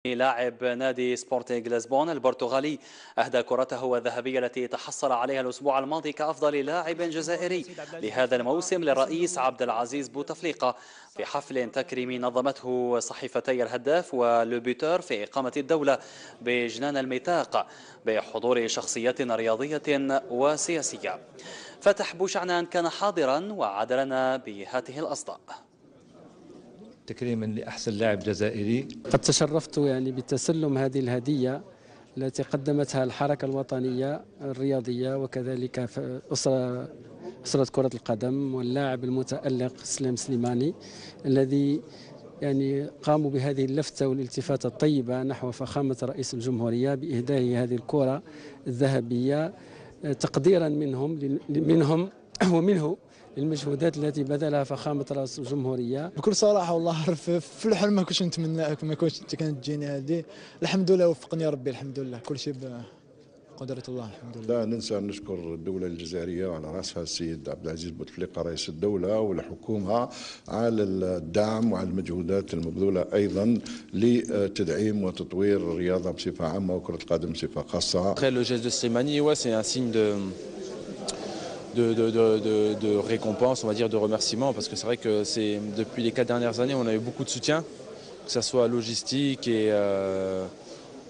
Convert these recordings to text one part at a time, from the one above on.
لاعب نادي سبورتينغ لشبونة البرتغالي أهدى كرته الذهبية التي تحصل عليها الأسبوع الماضي كأفضل لاعب جزائري لهذا الموسم للرئيس عبد العزيز بوتفليقة في حفل تكريمي نظمته صحيفتي الهداف ولوبيتور في إقامة الدولة بجنان الميثاق بحضور شخصيات رياضية وسياسية. فتح بوشعنان كان حاضرا وعاد لنا بهذه الأصداء. تكريما لأحسن لاعب جزائري. قد تشرفت بتسلم هذه الهدية التي قدمتها الحركة الوطنية الرياضية وكذلك أسرة كرة القدم واللاعب المتألق سليم سليماني الذي قاموا بهذه اللفتة والالتفاتة الطيبة نحو فخامة رئيس الجمهورية بإهدائه هذه الكرة الذهبية تقديرا منهم ومنه المجهودات التي بذلها فخامة رئيس الجمهورية. بكل صراحة والله في الحلم ما كنتش نتمنى، ما كنتش كانت تجيني هذه. الحمد لله وفقني ربي، الحمد لله كل شيء بقدرة الله الحمد لله. لا ننسى أن نشكر الدولة الجزائرية وعلى رأسها السيد عبد العزيز بوتفليقة رئيس الدولة والحكومة على الدعم وعلى المجهودات المبذولة أيضا لتدعيم وتطوير الرياضة بصفة عامة وكرة القدم بصفة خاصة. Le geste de Slimani, ouais, c'est un signe de récompense, on va dire, de remerciement, parce que c'est vrai que depuis les 4 dernières années, on a eu beaucoup de soutien, que ce soit logistique et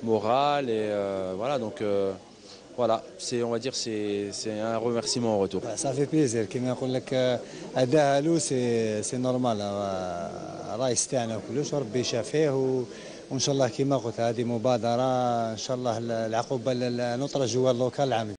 moral, et voilà, donc voilà, on va dire, c'est un remerciement en retour. Ça fait plaisir, كما يقول لك أداها له سي نورمال، رايس تاعنا كلش وربي يشافيه، وإن شاء الله كما قلت هذه مبادرة إن شاء الله العقوبة لنطرة جوار لوكال العام.